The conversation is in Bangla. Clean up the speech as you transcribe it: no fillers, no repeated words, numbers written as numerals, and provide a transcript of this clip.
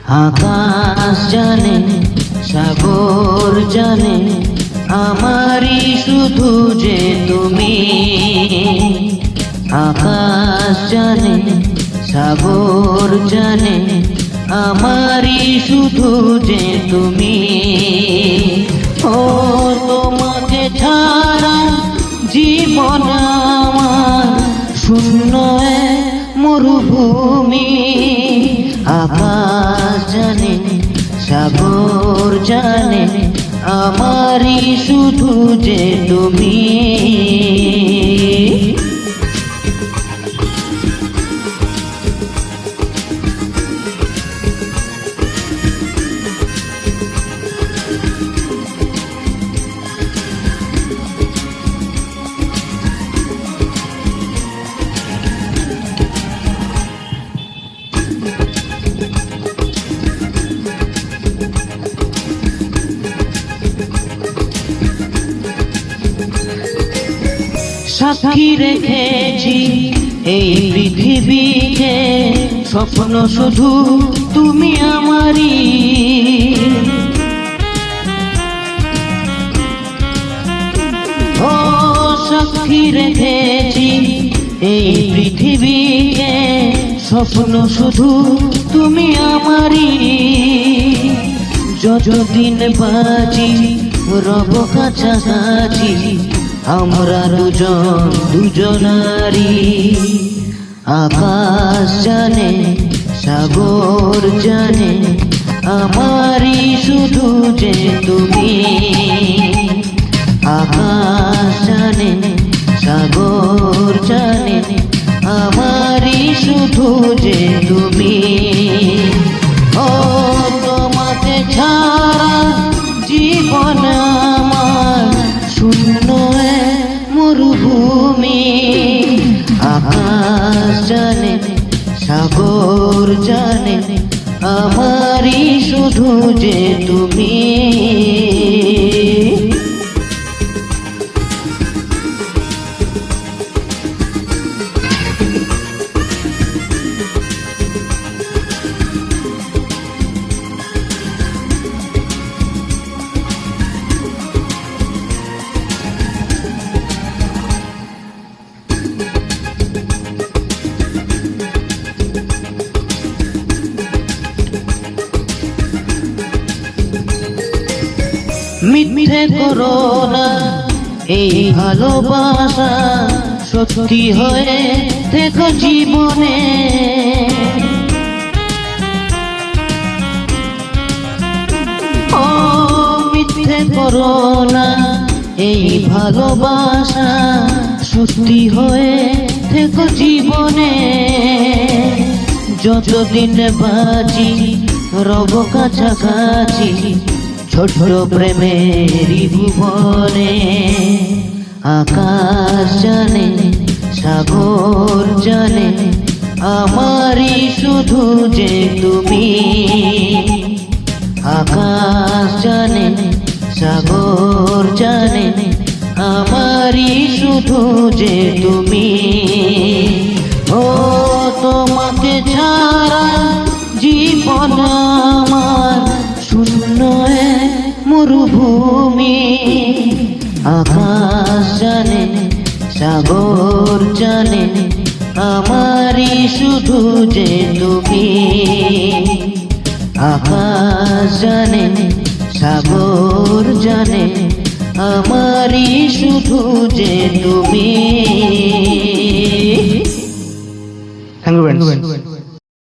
আকাশ জানে সাগর জানে আমারই শুধু যে তুমি। আকাশ জানে সাগর জানে আমারই শুধু যে তুমি। ও তোমাকে ছাড়া জীবন আমার শূন্য মরুভূমি। আকাশ জানে সাগর জানে আমারই শুধু যে তুমি। সাক্ষী রেখেছি এই পৃথিবীকে, স্বপ্ন শুধু তুমি আমারই। ও সাক্ষী রেখেছি এই পৃথিবীকে, স্বপ্ন শুধু তুমি আমারই। যতদিন বাঁচি রব কাছাকাছি, আমরা দুজনারি। আকাশ জানে সাগর জানে আমারই শুধু যে তুমি। আকাশ জানে সাগর জানে আমারই শুধু যে তুমি। ও তোমাকে ছাড়া জীবন আমার শূন্য মরুভূমি। আকাশ জানে সাগর জানে আমারই শুধু যে তুমি। মিথ্যে করো না এই ভালোবাসা, সত্যি হয়ে থেকো জীবনে। ও মিথ্যে করো না এই ভালোবাসা, সত্যি হয়ে থেকো জীবনে। যতদিন বাঁচি রব কাছাকাছি, ছোট্ট প্রেমেরই ভুবনে। আকাশ জানে সাগর জানে আমারই শুধু যে তুমি। আকাশ জানে সাগর জানে আমারই শুধু যে তুমি। ও তোমাকে ছাড়া জীবন আমার শূন্য মরুভূমি। আকাশ জানে সাগর জানে আমারই শুধু যে তুমি। আকাশ জানে সাগর জানে আমারই শুধু যে তুমি। Thank you.